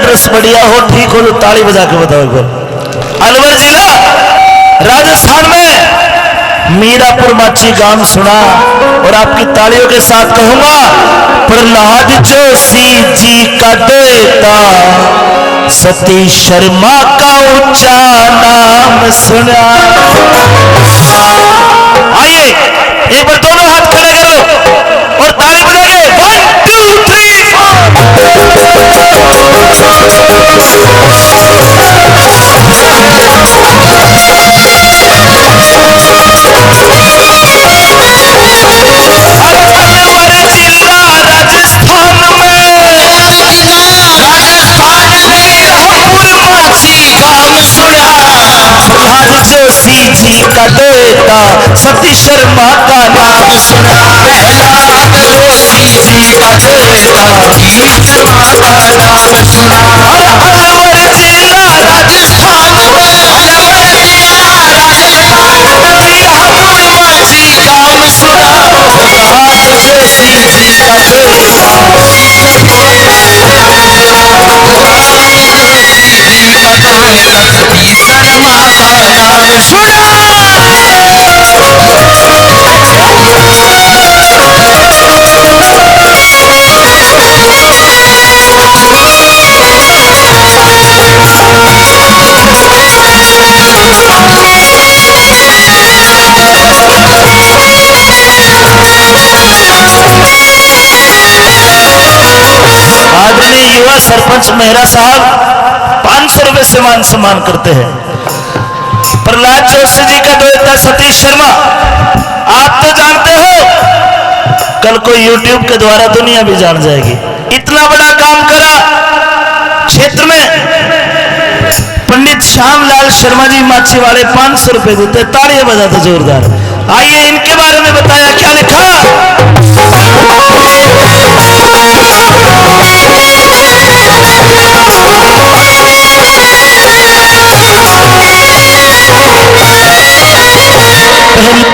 Address बढ़िया हो, ठीक हो तो ताली बजा के बताओ एक बार। अलवर जिला राजस्थान में मीरापुर माची गांव सुना, और आपकी तालियों के साथ कहूंगा, प्रहलाद जोशी जी का बेटा सतीश शर्मा का ऊंचा नाम सुना। आइए एक बार दोनों हाथ खड़े कर लो और ताली बजाएंगे। 1 2 3 जोशी जी का बेटा सतीश शर्मा का नाम सुना। प्रहलाद जोशी जी का बेटा सतीश शर्मा का नाम सुना। अलवर जिला राजस्थान में, अलवर जिला राजस्थान में मीरापुर माची गांव सुना। प्रहलाद जोशी जी का बेटा सतीश शर्मा का नाम सुना। आदरणीय युवा सरपंच मेहरा साहब 500 रुपए से मान सम्मान करते हैं। प्रहलाद जोशी जी का बेटा सतीश शर्मा, आप तो जानते हो, कल को YouTube के द्वारा दुनिया भी जान जाएगी। इतना बड़ा काम करा क्षेत्र में। पंडित श्यामलाल शर्मा जी माछी वाले 500 रुपए देते, तालियां बजाते जोरदार। आइए इनके बारे में बताया क्या लिखा।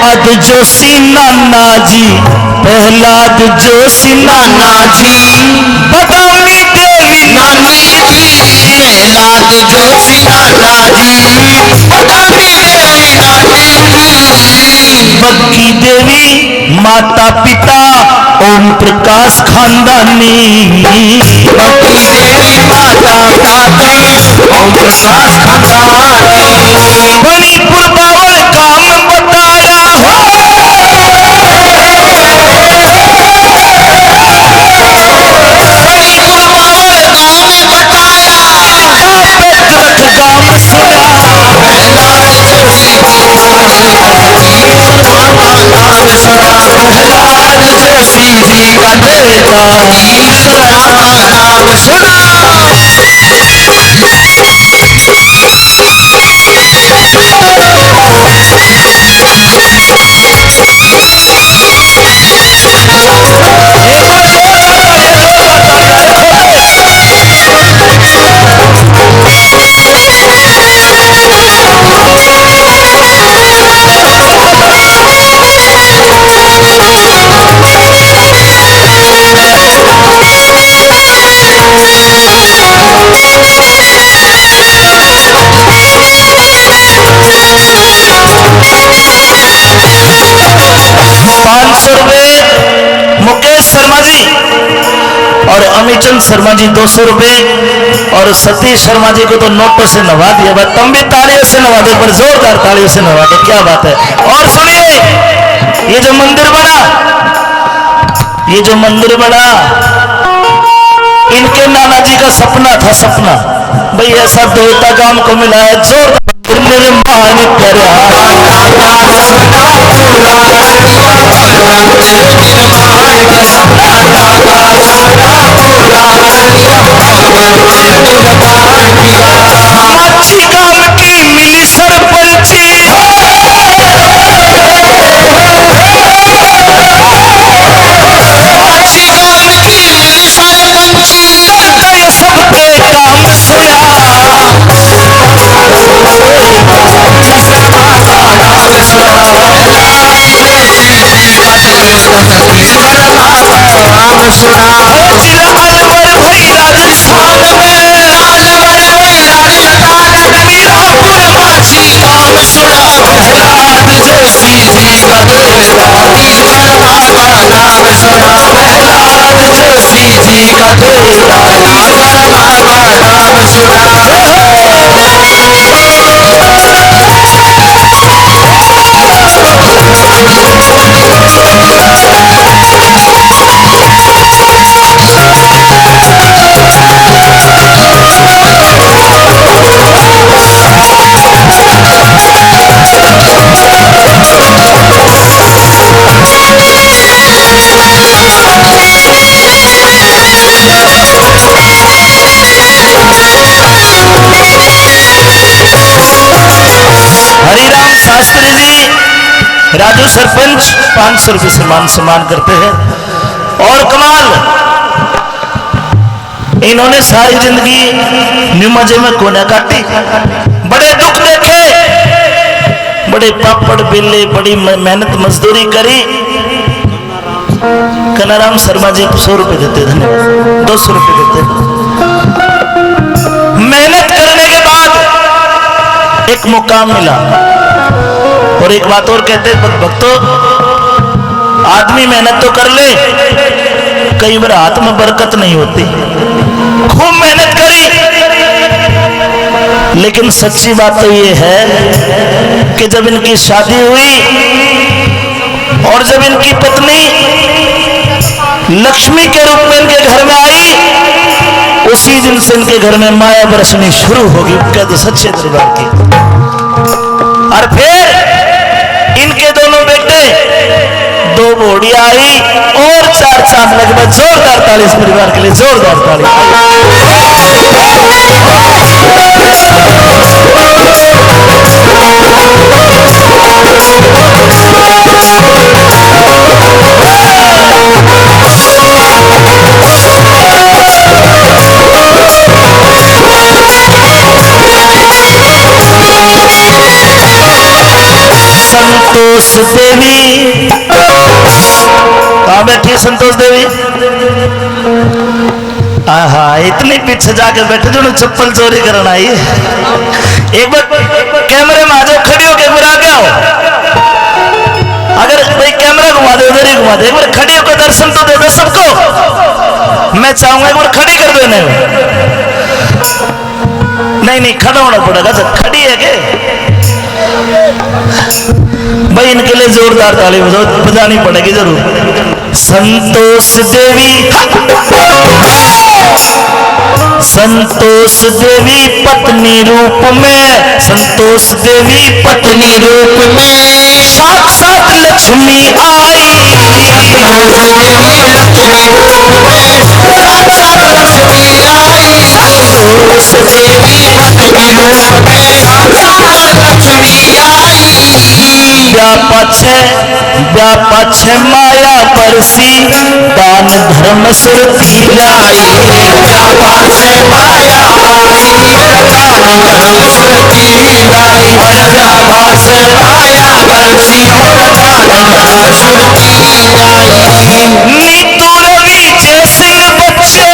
प्रहलाद जोशी नाना जी, प्रहलाद जोशी नाना जी, बदामी देवी नानी जी। प्रहलाद जोशी नाना जी, बदामी देवी नानी जी। बग्गी देवी माता पिता ओम प्रकाश खानदानी। बग्गी देवी माता पिता ओम प्रकाश खानदानी। मणिपुर बावल काम बताया हो, मणिपुर बावल काम बताया, पैतृक गांव सुना। प्रहलाद जोशी जी का नाम सुना। प्रहलाद जोशी जी का बेटा सतीश शर्मा का नाम सुना। मुकेश शर्मा जी और अमीचंद शर्मा जी 200 रुपए, और सतीश शर्मा जी को तो नोटों से नवा दिया। तुम भी तालियों से नवा दे, पर जोरदार तालियों से नवा दे, क्या बात है। और सुनिए, ये जो मंदिर बना, ये जो मंदिर बना, इनके नाना जी का सपना था, सपना भाई ऐसा देवता गांव को मिला है। जोरदार निर्माण करा माची गांव की मिली सरपंची, माची गांव की मिली सरपंची, सबके काम सुना। जिला अलवर भाई राजस्थान में, राजू सरपंच 500 रुपये से मान सम्मान करते हैं। और कमाल, इन्होंने सारी जिंदगी निमजे में कोने काटी, बड़े दुख देखे, बड़े पापड़ बेले, बड़ी मेहनत मजदूरी करी। कनाराम शर्मा जी 100 रुपये देते, धन्यवाद, 200 रुपये देते। मेहनत करने के बाद एक मुकाम मिला। और एक बात और कहते भक्तों, आदमी मेहनत तो कर ले, कई बार हाथ में बरकत नहीं होती। खूब मेहनत करी, लेकिन सच्ची बात तो ये है कि जब इनकी शादी हुई और जब इनकी पत्नी लक्ष्मी के रूप में इनके घर में आई, उसी दिन से इनके घर में माया बरसनी शुरू होगी, कहते सच्चे दरबार की। और फिर इनके दोनों बेटे, 2 बोड़ियां आई और 4 चांद लगे। बाद जोरदार ताली इस परिवार के लिए, जोरदार ताली। संतोष देवी कहाँ बैठी? संतोष देवी, हाँ, इतनी पीछे जाके बैठे जो चप्पल चोरी करना आई। एक बार कैमरे में आ जाओ, खड़ी हो, कैमरा आ गया हो। अगर भाई कैमरा घुमा दे, उधर ही घुमा दे। एक बार खड़ी होकर दर्शन तो दे दो सबको। मैं चाहूंगा एक बार खड़ी कर दो इन्हें। नहीं, खड़ा होना पड़ेगा। खड़ी है के भाई, इनके लिए जोरदार ताली बजानी पड़ेगी जरूर। संतोष देवी, संतोष देवी पत्नी रूप में, संतोष देवी पत्नी रूप में साक्षात लक्ष्मी आई। संतोष देवी पत्नी रूप में साक्षात लक्ष्मी आई। व्यापा छे माया परसी, दान धर्म सुरती लाई। व्यापा छे माया परसी, दान धर्म सुरती लाई। व्यापा छे माया परसी, दान धर्म सुरती लाई। नीतू रवि जैसे बच्चे,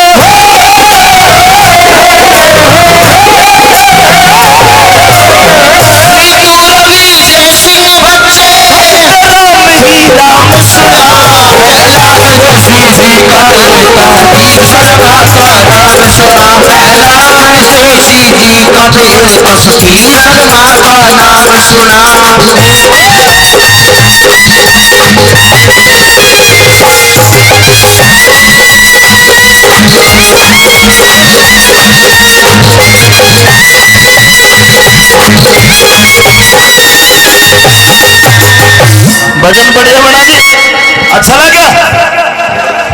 भजन बढ़िया बना जी, अच्छा लगा?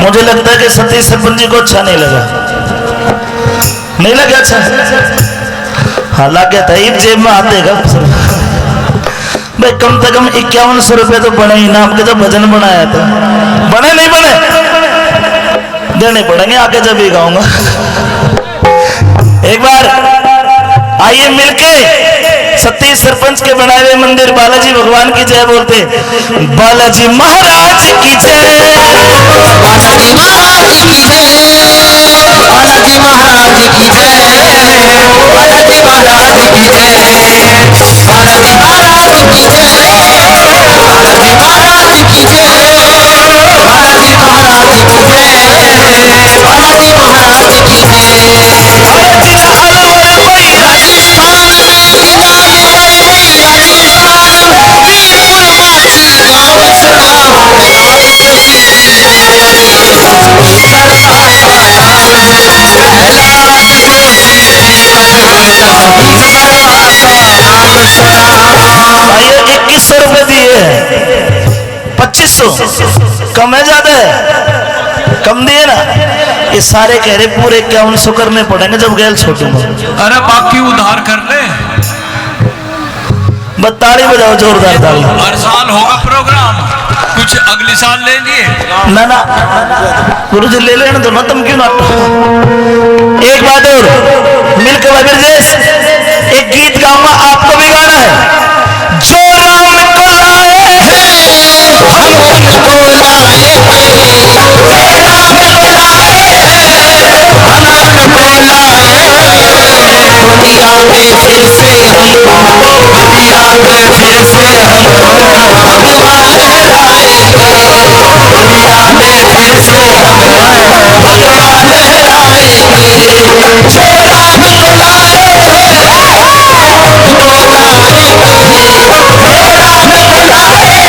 मुझे लगता है कि सतीश सरपंच जी को अच्छा नहीं लगा। नहीं लगा अच्छा? हाँ लग गया था, जेब में आते भाई। कम से कम 5100 रुपये तो बने ही ना, आपके जो भजन बनाया था। बने नहीं बने, देने पड़ेंगे आके जब भी गाऊंगा। एक बार आइए मिलके सतीश सरपंच के बनाए हुए मंदिर बालाजी भगवान की जय बोलते। बालाजी महाराज की जय, बालाजी महाराज की जय, बालाजी महाराज की जय, बालाजी महाराज की जय, बालाजी महाराज की जय, बालाजी महाराज की जय, बालाजी महाराज की जय, बालाजी महाराज की भाइयों 2100 रुपए दिए, 2500 कम है ज्यादा है? कम दिए ना। ये सारे कह रहे पूरे 5100 करने पड़ेंगे जब गैल छोटूंगा। अरे बाकी उधार कर ले। ताली बजाओ जोरदार ताली। हर साल होगा प्रोग्राम, कुछ अगले साल ले लिए ना ना गुरु जी ले लेने दो ना, तुम क्यों ना। एक बात और मिलकर ब्रजेश एक गीत गाऊंगा, आपको भी गाना है। जो राम को लाए हम उनको लाए, तेरा मिल लाए हनन को लाए, दुनिया में फिर से हमको, दुनिया में फिर से हमको हम वाले लाए, दुनिया में फिर से हमको हम वाले लाएंगे। जो राम को लाए हमको लाएंगे, हे राम को लाए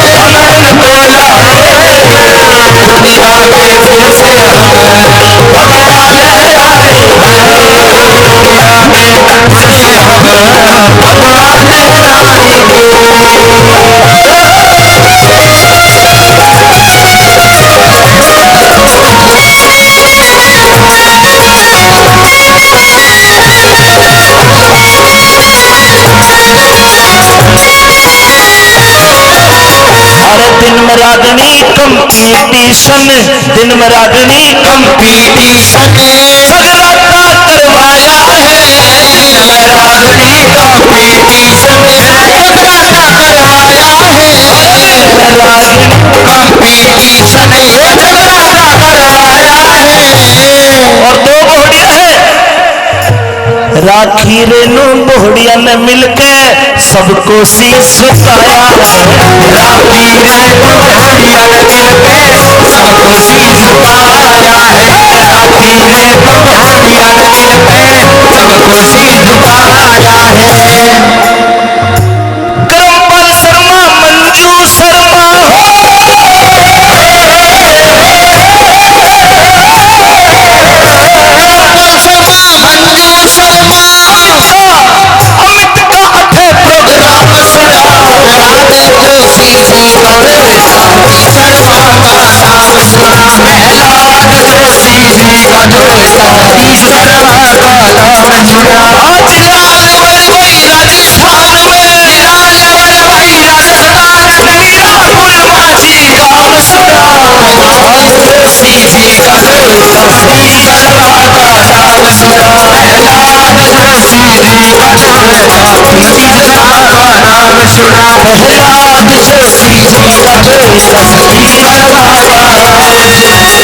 हनन को लाए, दुनिया में फिर से हमको हम वाले लाएंगे, दुनिया में फिर से हमको हम वाले लाएंगे। अरे दिन में रागनी कंपटीशन, दिन में रागनी कंपटीशन, जगराता करवाया है, दिन में रागनी कंपटीशन, जगराता करवाया है, दिन में रागनी कंपटीशन, जगराता करवाया है। और दो घोड़ियां हैं, राखी रेनू बोहड़िया ने मिलके सबको शीश झुकाया है, राखी रेनू बोहड़िया ने मिलके सबको शीश झुकाया है, राखी रेनू बोहड़िया ने मिलके सबको शीश झुकाया है। करमपाल शर्मा मंजू शर्मा अमित का अथे प्रोग्राम सुना, राधे जोशी जी का रोशनी शर्मा का नाम सुना, प्रहलाद जोशी जी का रोशनी शर्मा का नाम सुना। आज लाल वरवई राजस्थान में, लाल वरवई राजस्थान में राहुल माझी काम सुना, प्रहलाद जोशी जी का रोशनी शर्मा का नाम सुना, प्रहलाद जोशी जी का रोशनी शर्मा का नाम सुना, प्रहलाद जोशी जी का रोशनी शर्मा का,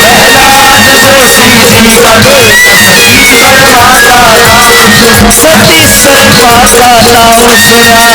प्रहलाद जोशी जी का रोशनी शर्मा का नाम, सतीश शर्मा का नाम सुना।